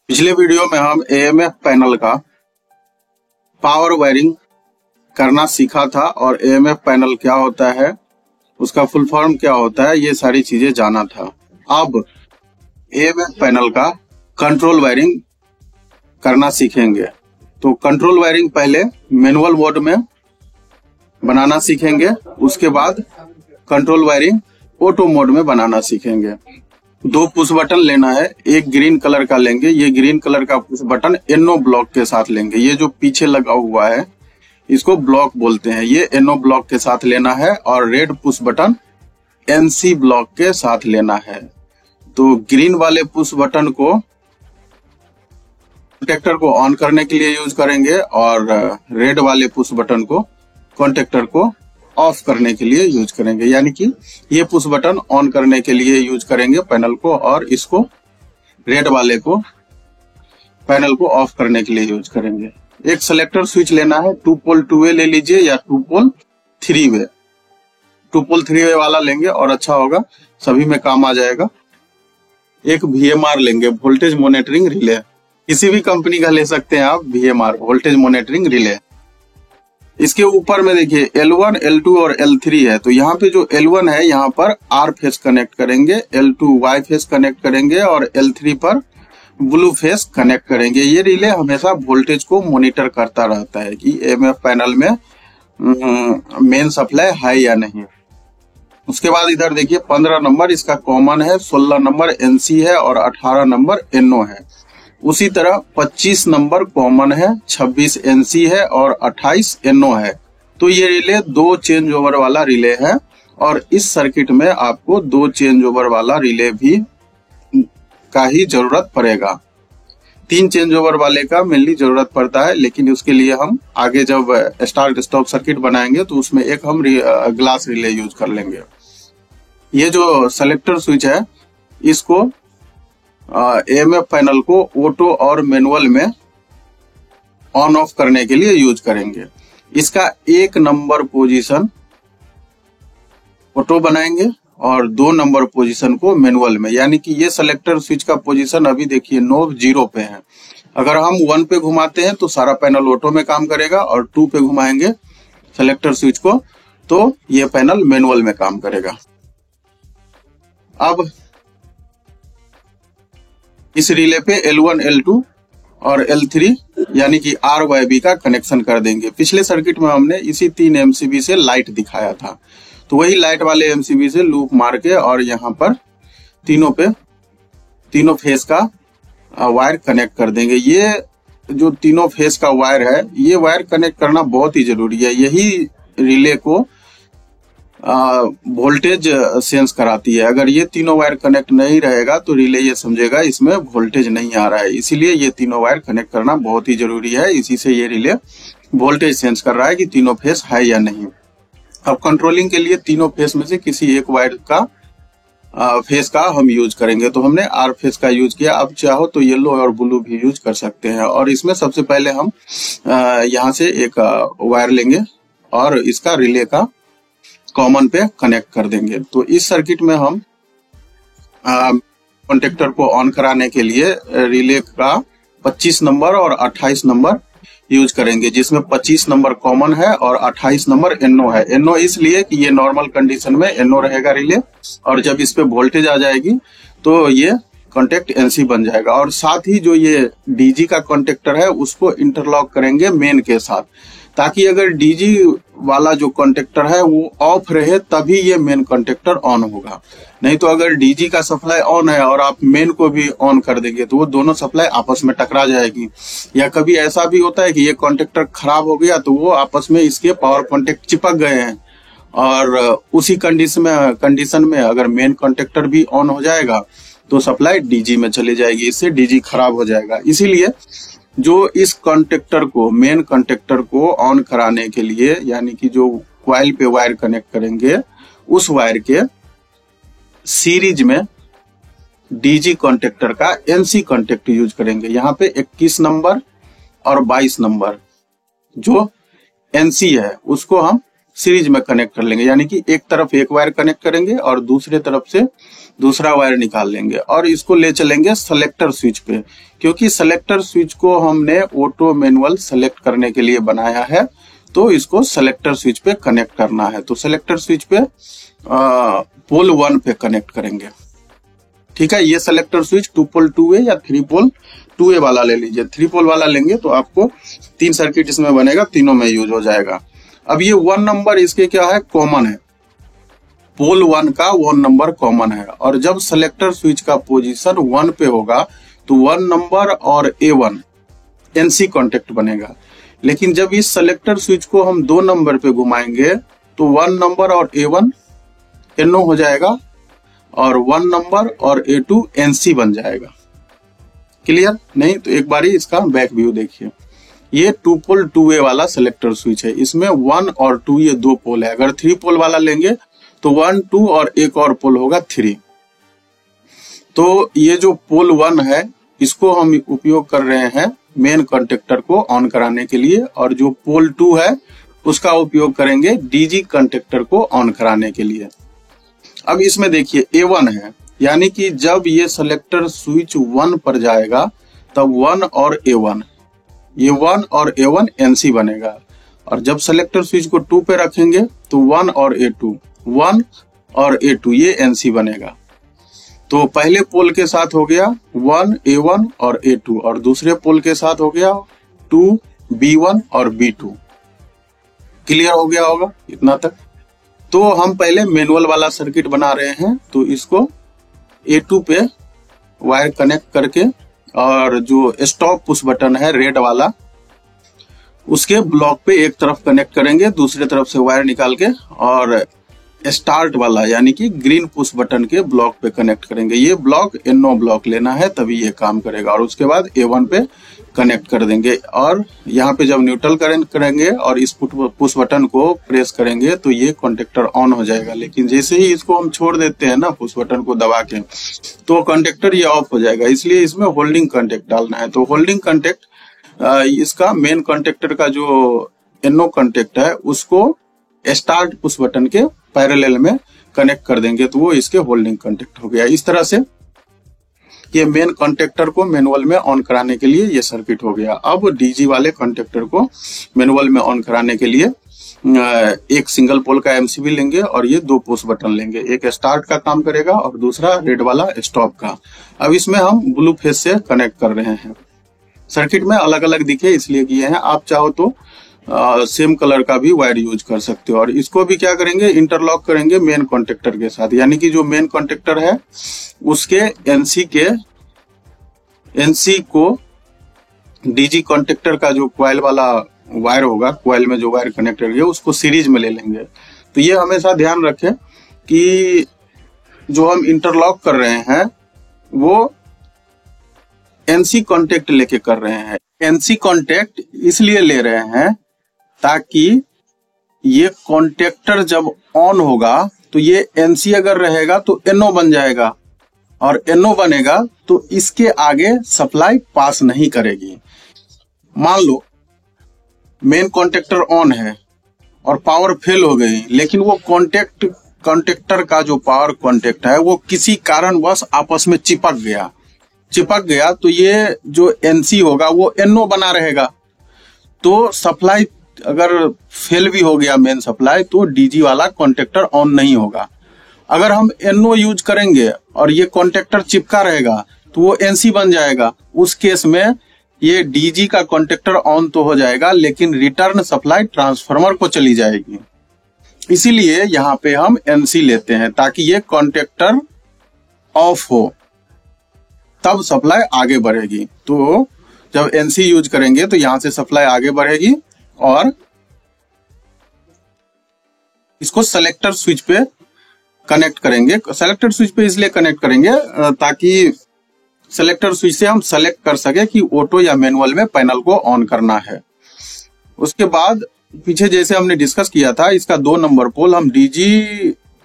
पिछले वीडियो में हम एएमएफ पैनल का पावर वायरिंग करना सीखा था और एएमएफ पैनल क्या होता है, उसका फुल फॉर्म क्या होता है, ये सारी चीजें जाना था। अब एएमएफ पैनल का कंट्रोल वायरिंग करना सीखेंगे। तो कंट्रोल वायरिंग पहले मैनुअल मोड में बनाना सीखेंगे, उसके बाद कंट्रोल वायरिंग ऑटो मोड में बनाना सीखेंगे। दो पुश बटन लेना है, एक ग्रीन कलर का लेंगे। ये ग्रीन कलर का पुश बटन एनो ब्लॉक के साथ लेंगे। ये जो पीछे लगा हुआ है इसको ब्लॉक बोलते हैं, ये एनो ब्लॉक के साथ लेना है। और red push button NC block के साथ लेना है। तो ग्रीन वाले पुश बटन को कॉन्टेक्टर को ऑन करने के लिए यूज करेंगे और रेड वाले पुश बटन को कॉन्टेक्टर को ऑफ करने के लिए यूज करेंगे। यानी कि ये पुश बटन ऑन करने के लिए यूज करेंगे पैनल को, और इसको रेड वाले को पैनल को ऑफ करने के लिए यूज करेंगे। एक सिलेक्टर स्विच लेना है, 2 पोल 2 वे ले लीजिए या 2 पोल 3 वे। 2 पोल 3 वे वाला लेंगे और अच्छा होगा, सभी में काम आ जाएगा। एक VMR लेंगे, वोल्टेज मॉनिटरिंग रिले। किसी भी कंपनी का ले सकते हैं आप, VMR वोल्टेज मॉनिटरिंग रिले। इसके ऊपर में देखिए L1, L2 और L3 है। तो यहाँ पे जो L1 है यहाँ पर R फेस कनेक्ट करेंगे, L2 Y फेस कनेक्ट करेंगे और L3 पर ब्लू फेस कनेक्ट करेंगे। ये रिले हमेशा वोल्टेज को मॉनिटर करता रहता है कि एएमएफ पैनल में मेन सप्लाई है या नहीं। उसके बाद इधर देखिए 15 नंबर इसका कॉमन है, 16 नंबर NC है और 18 नंबर NO है। उसी तरह 25 नंबर कॉमन है, 26 NC है और 28 NO है। तो ये रिले 2 चेंज ओवर वाला रिले है और इस सर्किट में आपको 2 चेंज ओवर वाला रिले भी का ही जरूरत पड़ेगा। 3 चेंज ओवर वाले का मेनली जरूरत पड़ता है, लेकिन उसके लिए हम आगे जब स्टार्ट स्टॉप सर्किट बनाएंगे तो उसमें एक हम ग्लास रिले यूज कर लेंगे। ये जो सेलेक्टर स्विच है इसको एएमएफ पैनल को ऑटो और मैनुअल में ऑन ऑफ करने के लिए यूज करेंगे। इसका 1 नंबर पोजीशन ऑटो बनाएंगे और 2 नंबर पोजीशन को मैनुअल में। यानी कि ये सेलेक्टर स्विच का पोजीशन अभी देखिए नोब 0 पे है। अगर हम 1 पे घुमाते हैं तो सारा पैनल ऑटो में काम करेगा और 2 पे घुमाएंगे सेलेक्टर स्विच को तो ये पैनल मैनुअल में काम करेगा। अब इस रिले पे L1, L2 और L3 यानी कि RYB का कनेक्शन कर देंगे। पिछले सर्किट में हमने इसी 3 MCB से लाइट दिखाया था, तो वही लाइट वाले MCB से लूप मार के और यहाँ पर तीनों फेस का वायर कनेक्ट कर देंगे। ये जो तीनों फेस का वायर है, ये वायर कनेक्ट करना बहुत ही जरूरी है। यही रिले को वोल्टेज सेंस कराती है। अगर ये तीनों वायर कनेक्ट नहीं रहेगा तो रिले ये समझेगा इसमें वोल्टेज नहीं आ रहा है। इसीलिए ये तीनों वायर कनेक्ट करना बहुत ही जरूरी है। इसी से ये रिले वोल्टेज सेंस कर रहा है कि तीनों फेस है या नहीं। अब कंट्रोलिंग के लिए तीनों फेस में से किसी एक वायर का फेस का हम यूज करेंगे। तो हमने R फेस का यूज किया। अब चाहो तो येलो और ब्लू भी यूज कर सकते हैं। और इसमें सबसे पहले हम यहाँ से एक वायर लेंगे और इसका रिले का कॉमन पे कनेक्ट कर देंगे। तो इस सर्किट में हम कॉन्टेक्टर को ऑन कराने के लिए रिले का 25 नंबर और 28 नंबर यूज करेंगे, जिसमें 25 नंबर कॉमन है और 28 नंबर NO है। NO इसलिए कि ये नॉर्मल कंडीशन में NO रहेगा रिले, और जब इस पे वोल्टेज आ जाएगी तो ये कॉन्टेक्ट NC बन जाएगा। और साथ ही जो ये DG का कॉन्टेक्टर है उसको इंटरलॉक करेंगे मेन के साथ, ताकि अगर DG वाला जो कॉन्टेक्टर है वो ऑफ रहे तभी ये मेन कॉन्टेक्टर ऑन होगा। नहीं तो अगर DG का सप्लाई ऑन है और आप मेन को भी ऑन कर देंगे तो वो दोनों सप्लाई आपस में टकरा जाएगी। या कभी ऐसा भी होता है कि ये कॉन्टेक्टर खराब हो गया तो वो आपस में इसके पावर कॉन्टेक्ट चिपक गए हैं, और उसी कंडीशन में अगर मेन कॉन्टेक्टर भी ऑन हो जाएगा तो सप्लाई DG में चली जाएगी, इससे DG खराब हो जाएगा। इसीलिए जो इस कॉन्टेक्टर को मेन कॉन्टेक्टर को ऑन कराने के लिए, यानी कि जो कॉइल पे वायर कनेक्ट करेंगे उस वायर के सीरीज में DG कॉन्टेक्टर का NC कॉन्टेक्ट यूज करेंगे। यहाँ पे 21 नंबर और 22 नंबर जो NC है उसको हम सीरीज में कनेक्ट कर लेंगे, यानी कि एक तरफ एक वायर कनेक्ट करेंगे और दूसरे तरफ से दूसरा वायर निकाल लेंगे और इसको ले चलेंगे सेलेक्टर स्विच पे, क्योंकि सेलेक्टर स्विच को हमने ऑटो मैनुअल सेलेक्ट करने के लिए बनाया है, तो इसको सेलेक्टर स्विच पे कनेक्ट करना है। तो सेलेक्टर स्विच पे पोल 1 पे कनेक्ट करेंगे। ठीक है, ये सेलेक्टर स्विच 2 पोल 2A या 3 पोल 2A वाला ले लीजिए। 3 पोल वाला लेंगे तो आपको 3 सर्किट इसमें बनेगा, तीनों में यूज हो जाएगा। अब ये 1 नंबर इसके क्या है, कॉमन है, पोल 1 का 1 नंबर कॉमन है, और जब सेलेक्टर स्विच का पोजीशन 1 पे होगा तो 1 नंबर और A1 NC कॉन्टेक्ट बनेगा। लेकिन जब इस सेलेक्टर स्विच को हम 2 नंबर पे घुमाएंगे तो 1 नंबर और A1 NO हो जाएगा और 1 नंबर और A2 NC बन जाएगा। क्लियर? नहीं तो एक बारी इसका बैक व्यू देखिए। ये 2 पोल 2A वाला सेलेक्टर स्विच है, इसमें 1 और 2 ये 2 पोल है। अगर 3 पोल वाला लेंगे तो 1 2 और एक और पोल होगा 3। तो ये जो पोल 1 है इसको हम उपयोग कर रहे हैं मेन कॉन्टेक्टर को ऑन कराने के लिए, और जो पोल 2 है उसका उपयोग करेंगे DG कॉन्टेक्टर को ऑन कराने के लिए। अब इसमें देखिए A1 है, यानी कि जब ये सेलेक्टर स्विच 1 पर जाएगा तब 1 और A1, ये 1 और A1 NC बनेगा, और जब सेलेक्टर स्विच को 2 पे रखेंगे तो 1 और A2, 1 और A2 ये NC बनेगा। तो पहले पोल के साथ हो गया 1 A1 और A2, और दूसरे पोल के साथ हो गया 2 B1 और B2। क्लियर हो गया होगा इतना तक? तो हम पहले मैनुअल वाला सर्किट बना रहे हैं, तो इसको A2 पे वायर कनेक्ट करके और जो स्टॉप पुश बटन है रेड वाला उसके ब्लॉक पे एक तरफ कनेक्ट करेंगे, दूसरे तरफ से वायर निकाल के और स्टार्ट वाला यानी कि ग्रीन पुश बटन के ब्लॉक पे कनेक्ट करेंगे। ये ब्लॉक NO ब्लॉक लेना है तभी ये काम करेगा, और उसके बाद A1 पे कनेक्ट कर देंगे, और यहाँ पे जब न्यूट्रल करंट करेंगे और इस पुश बटन को प्रेस करेंगे तो ये कॉन्टेक्टर ऑन हो जाएगा। लेकिन जैसे ही इसको हम छोड़ देते हैं ना पुश बटन को दबा के, तो कॉन्टेक्टर ये ऑफ हो जाएगा। इसलिए इसमें होल्डिंग कॉन्टेक्ट डालना है। तो होल्डिंग कॉन्टेक्ट इसका मेन कॉन्टेक्टर का जो NO कॉन्टेक्ट है उसको स्टार्ट पुश बटन के पैरेलल में कनेक्ट कर देंगे, तो वो इसके होल्डिंग कॉन्टेक्ट हो गया। इस तरह से ये मेन कॉन्टेक्टर को मैनुअल में ऑन कराने के लिए ये सर्किट हो गया। अब DG वाले कॉन्टेक्टर को मैनुअल में ऑन कराने के लिए एक सिंगल पोल का MCB लेंगे और ये 2 पुश बटन लेंगे, एक स्टार्ट का काम करेगा और दूसरा रेड वाला स्टॉप का। अब इसमें हम ब्लू फेस से कनेक्ट कर रहे हैं। सर्किट में अलग अलग दिखे इसलिए किए हैं, आप चाहो तो सेम कलर का भी वायर यूज कर सकते हो। और इसको भी क्या करेंगे, इंटरलॉक करेंगे मेन कॉन्टेक्टर के साथ, यानी कि जो मेन कॉन्टेक्टर है उसके NC को DG कॉन्टेक्टर का जो क्वाइल वाला वायर होगा, क्वाइल में जो वायर कनेक्ट है उसको सीरीज में ले लेंगे। तो ये हमेशा ध्यान रखें कि जो हम इंटरलॉक कर रहे हैं वो NC कॉन्टेक्ट लेके कर रहे हैं। NC कॉन्टेक्ट इसलिए ले रहे हैं ताकि ये कॉन्टेक्टर जब ऑन होगा तो ये NC अगर रहेगा तो NO बन जाएगा, और NO बनेगा तो इसके आगे सप्लाई पास नहीं करेगी। मान लो मेन कॉन्टेक्टर ऑन है और पावर फेल हो गई, लेकिन वो कॉन्टेक्टर का जो पावर कॉन्टेक्ट है वो किसी कारणवश आपस में चिपक गया तो ये जो NC होगा वो NO बना रहेगा। तो सप्लाई अगर फेल भी हो गया मेन सप्लाई तो DG वाला कॉन्टेक्टर ऑन नहीं होगा। अगर हम NO यूज करेंगे और ये कॉन्टेक्टर चिपका रहेगा तो वो NC बन जाएगा। उस केस में ये DG का कॉन्टेक्टर ऑन तो हो जाएगा लेकिन रिटर्न सप्लाई ट्रांसफार्मर को चली जाएगी। इसीलिए यहाँ पे हम NC लेते हैं ताकि ये कॉन्टेक्टर ऑफ हो, तब सप्लाई आगे बढ़ेगी। तो जब NC यूज करेंगे तो यहां से सप्लाई आगे बढ़ेगी, और इसको सेलेक्टर स्विच पे कनेक्ट करेंगे। सेलेक्टर स्विच पे इसलिए कनेक्ट करेंगे ताकि सेलेक्टर स्विच से हम सेलेक्ट कर सके कि ऑटो या मैनुअल में पैनल को ऑन करना है। उसके बाद पीछे जैसे हमने डिस्कस किया था, इसका 2 नंबर पोल हम DG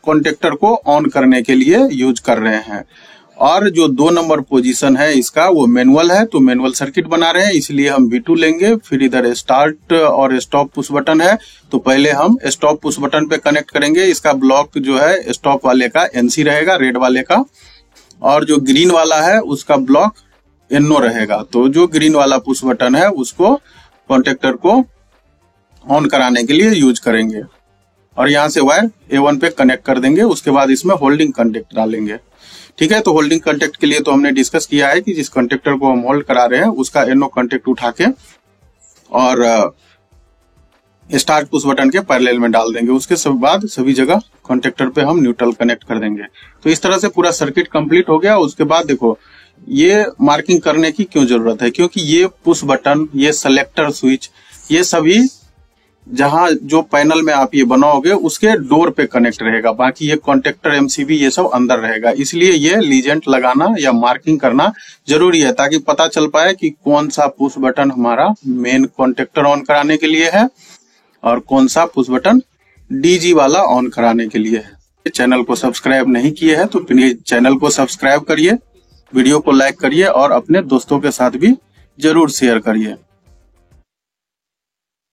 कॉन्टेक्टर को ऑन करने के लिए यूज कर रहे हैं, और जो 2 नंबर पोजीशन है इसका वो मैनुअल है, तो मैनुअल सर्किट बना रहे हैं इसलिए हम V2 लेंगे। फिर इधर स्टार्ट और स्टॉप पुश बटन है, तो पहले हम स्टॉप पुश बटन पे कनेक्ट करेंगे। इसका ब्लॉक जो है स्टॉप वाले का NC रहेगा, रेड वाले का, और जो ग्रीन वाला है उसका ब्लॉक NO रहेगा। तो जो ग्रीन वाला पुश बटन है उसको कॉन्टेक्टर को ऑन कराने के लिए यूज करेंगे और यहाँ से वायर A1 पे कनेक्ट कर देंगे। उसके बाद इसमें होल्डिंग कॉन्टेक्ट डालेंगे। ठीक है, तो होल्डिंग कॉन्टेक्ट के लिए तो हमने डिस्कस किया है कि जिस कॉन्टेक्टर को हम होल्ड करा रहे हैं उसका NO कॉन्टेक्ट उठा के और स्टार्ट पुश बटन के पैरेलल में डाल देंगे। उसके बाद सभी जगह कॉन्टेक्टर पे हम न्यूट्रल कनेक्ट कर देंगे। तो इस तरह से पूरा सर्किट कंप्लीट हो गया। उसके बाद देखो ये मार्किंग करने की क्यों जरूरत है, क्योंकि ये पुश बटन, ये सेलेक्टर स्विच, ये सभी जहां जो पैनल में आप ये बनाओगे उसके डोर पे कनेक्ट रहेगा, बाकी ये कॉन्टेक्टर MCB ये सब अंदर रहेगा। इसलिए ये लीजेंट लगाना या मार्किंग करना जरूरी है ताकि पता चल पाए कि कौन सा पुश बटन हमारा मेन कॉन्टेक्टर ऑन कराने के लिए है और कौन सा पुश बटन DG वाला ऑन कराने के लिए है। चैनल को सब्सक्राइब नहीं किए हैं तो प्लीज चैनल को सब्सक्राइब करिए, वीडियो को लाइक करिए और अपने दोस्तों के साथ भी जरूर शेयर करिए।